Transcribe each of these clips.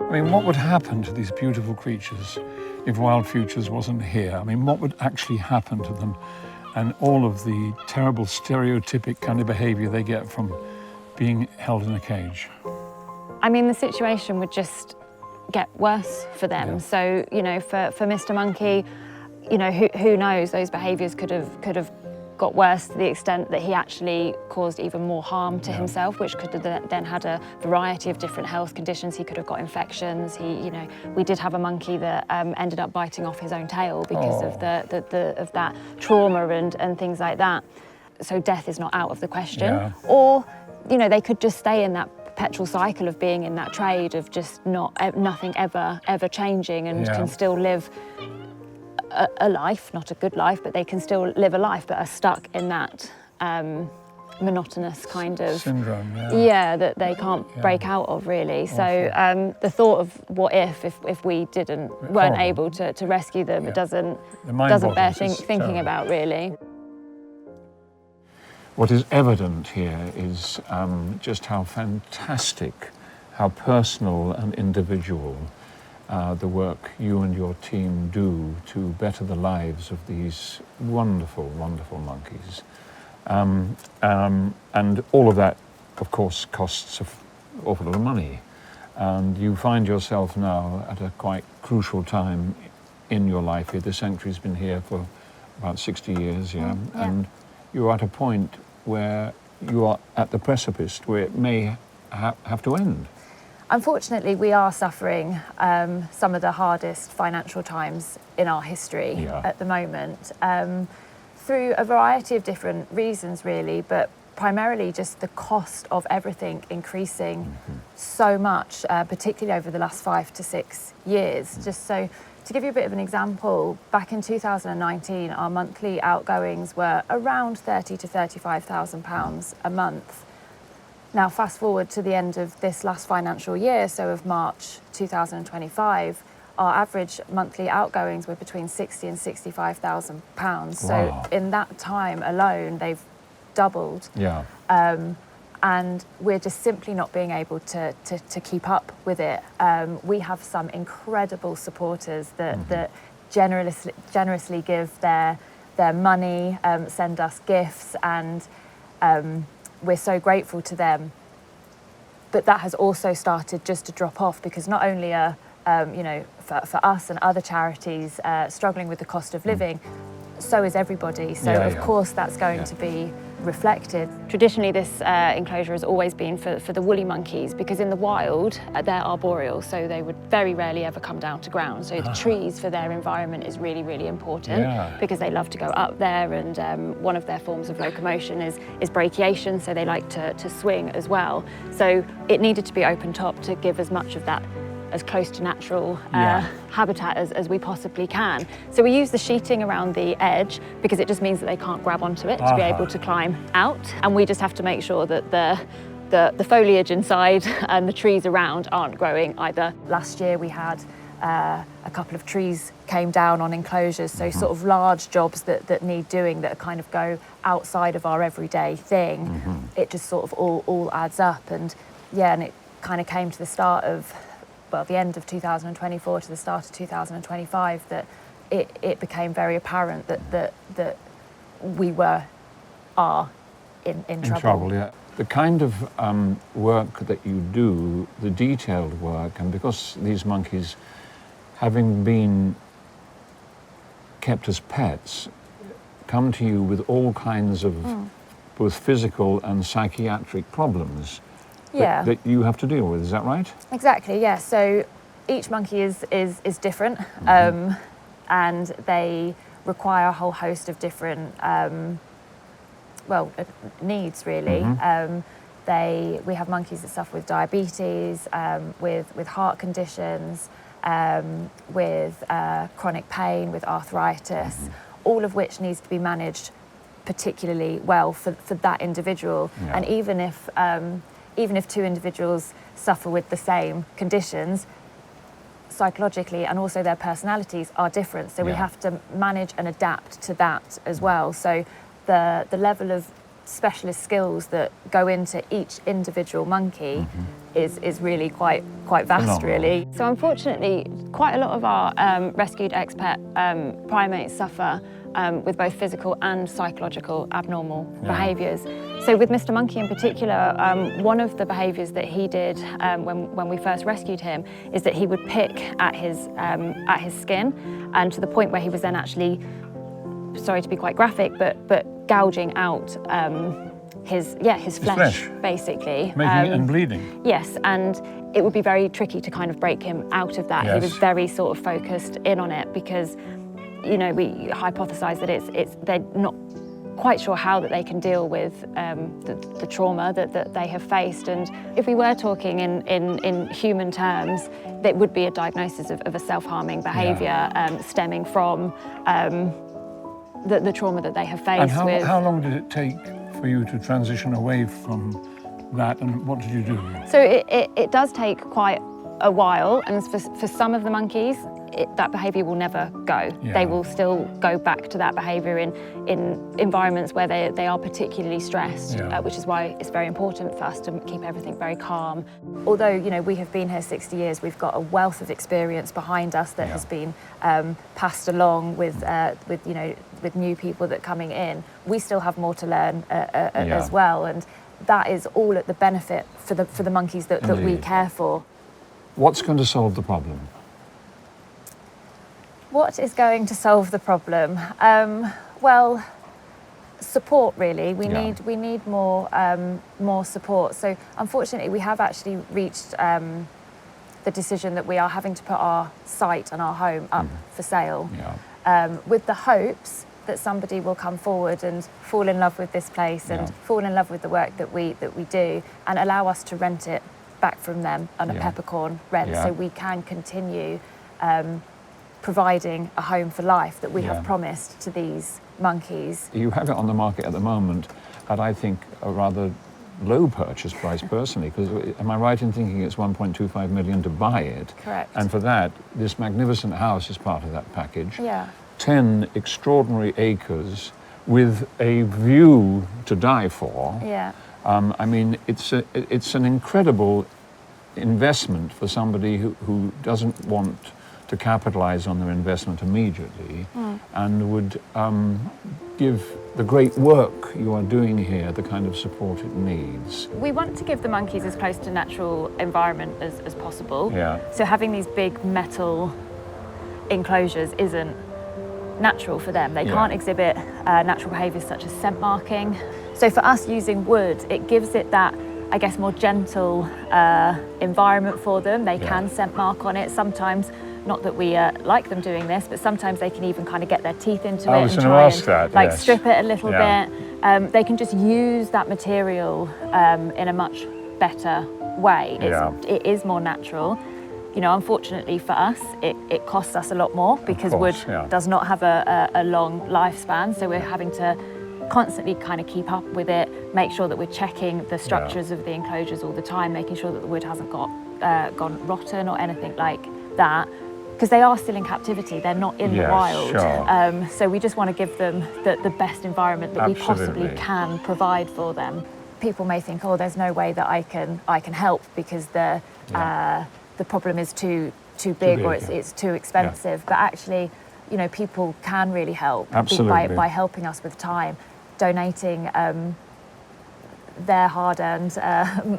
I mean, what would happen to these beautiful creatures if Wild Futures wasn't here? I mean, what would actually happen to them and all of the terrible stereotypic kind of behaviour they get from being held in a cage? I mean, the situation would just get worse for them. Yeah. So, you know, for Mr. Monkey, you know, who knows, those behaviours could have got worse to the extent that he actually caused even more harm to himself, which could have then had a variety of different health conditions. He could have got infections. You know, we did have a monkey that ended up biting off his own tail because of of that trauma and things like that. So death is not out of the question. Yeah. Or, you know, they could just stay in that perpetual cycle of being in that trade of just nothing ever changing, and can still live a life, not a good life, but they can still live a life, but are stuck in that monotonous kind of syndrome, that they can't break out of, really. Awful. So the thought of what if we weren't able to rescue them, it doesn't bear thinking about, really. What is evident here is just how fantastic, how personal and individual the work you and your team do to better the lives of these wonderful, wonderful monkeys. And all of that, of course, costs an awful lot of money. And you find yourself now at a quite crucial time in your life here. The sanctuary's been here for about 60 years, and you're at a point where you are at the precipice where it may have to end. Unfortunately, we are suffering some of the hardest financial times in our history at the moment, through a variety of different reasons, really, but primarily just the cost of everything increasing so much, particularly over the last 5 to 6 years. Just so, to give you a bit of an example, back in 2019, our monthly outgoings were around £30,000 to £35,000 a month. Now, fast forward to the end of this last financial year, so of March 2025, our average monthly outgoings were between £60,000 and £65,000. Wow. So in that time alone, they've doubled. And we're just simply not being able to keep up with it. We have some incredible supporters that generously give their money, send us gifts, and we're so grateful to them. But that has also started just to drop off, because not only are, you know, for us and other charities struggling with the cost of living, so is everybody. So of course that's going to be reflected. Traditionally, this enclosure has always been for the woolly monkeys, because in the wild they're arboreal, so they would very rarely ever come down to ground. So the trees for their environment is really, really important, because they love to go up there, and one of their forms of locomotion is brachiation, so they like to swing as well. So it needed to be open top to give as much of that as close to natural habitat as we possibly can. So we use the sheeting around the edge because it just means that they can't grab onto it to be able to climb out. And we just have to make sure that the foliage inside and the trees around aren't growing either. Last year we had a couple of trees came down on enclosures, so sort of large jobs that need doing, that kind of go outside of our everyday thing. It just sort of all adds up, and it kind of came to the start of, well, the end of 2024 to the start of 2025, that it became very apparent that we are in trouble. The kind of work that you do, the detailed work, and because these monkeys, having been kept as pets, come to you with all kinds of both physical and psychiatric problems that you have to deal with, is that right? Exactly, yeah. So each monkey is different, and they require a whole host of different needs, really. We have monkeys that suffer with diabetes, with heart conditions, with chronic pain, with arthritis, all of which needs to be managed particularly well for that individual. And even if two individuals suffer with the same conditions, psychologically and also their personalities are different. So we have to manage and adapt to that as well. So the level of specialist skills that go into each individual monkey is really quite vast, phenomenal. really. So unfortunately, quite a lot of our rescued ex-pet primates suffer with both physical and psychological abnormal behaviours. So with Mr. Monkey in particular, one of the behaviours that he did when we first rescued him is that he would pick at his skin, and to the point where he was then actually, sorry to be quite graphic, but gouging out his flesh, basically. Making it and bleeding. Yes, and it would be very tricky to kind of break him out of that. He was very sort of focused in on it because, you know, we hypothesise that they're not quite sure how that they can deal with the trauma that they have faced. And if we were talking in human terms, that would be a diagnosis of a self-harming behaviour stemming from the trauma that they have faced. And how long did it take for you to transition away from that, and what did you do? So it does take quite a while, and for some of the monkeys, that behaviour will never go. They will still go back to that behaviour in environments where they are particularly stressed, which is why it's very important for us to keep everything very calm. Although, you know, we have been here 60 years, we've got a wealth of experience behind us that has been passed along with new people that are coming in. We still have more to learn as well, and that is all at the benefit for the monkeys that we care for. What's going to solve the problem? What is going to solve the problem? Well, support, really. We need more support. So unfortunately, we have actually reached the decision that we are having to put our site and our home up for sale, with the hopes that somebody will come forward and fall in love with this place and fall in love with the work that we do, and allow us to rent it back from them on a peppercorn rent, so we can continue providing a home for life that we have promised to these monkeys. You have it on the market at the moment at, I think, a rather low purchase price personally, because am I right in thinking it's 1.25 million to buy it? Correct. And for that, this magnificent house is part of that package. Yeah. 10 extraordinary acres with a view to die for. Yeah. I mean, it's an incredible investment for somebody who doesn't want to capitalize on their investment immediately, and would give the great work you are doing here the kind of support it needs. We want to give the monkeys as close to natural environment as possible. Yeah. So having these big metal enclosures isn't natural for them. They can't exhibit natural behaviours such as scent marking. So for us, using wood, it gives it that, I guess, more gentle environment for them. They can scent mark on it. Sometimes, not that we like them doing this, but sometimes they can even kind of get their teeth into it and try and strip it a little bit. They can just use that material in a much better way. It is more natural. You know, unfortunately for us, it costs us a lot more because wood does not have a long lifespan, so we're having to constantly kind of keep up with it, make sure that we're checking the structures of the enclosures all the time, making sure that the wood hasn't gone rotten or anything like that, because they are still in captivity, they're not in the wild. So we just want to give them the best environment that we possibly can provide for them. People may think, oh, there's no way that I can help because the problem is too big or it's too expensive. But actually, you know, people can really help by helping us with time, donating their hard-earned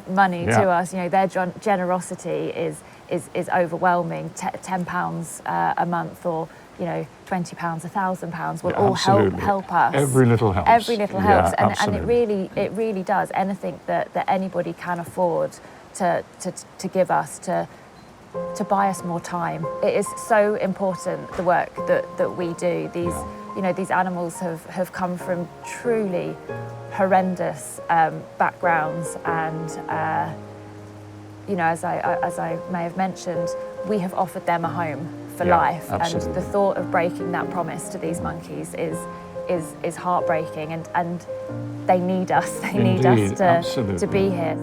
money to us. You know, their generosity is overwhelming. £10 a month, or you know, £20, £1,000 will all help us. Every little helps. Every little helps, and it really does. Anything that anybody can afford to give us to buy us more time. It is so important, the work that we do. These you know, these animals have come from truly horrendous backgrounds, and you know, as I may have mentioned, we have offered them a home for life, and the thought of breaking that promise to these monkeys is heartbreaking, and they need us. They need us to be here.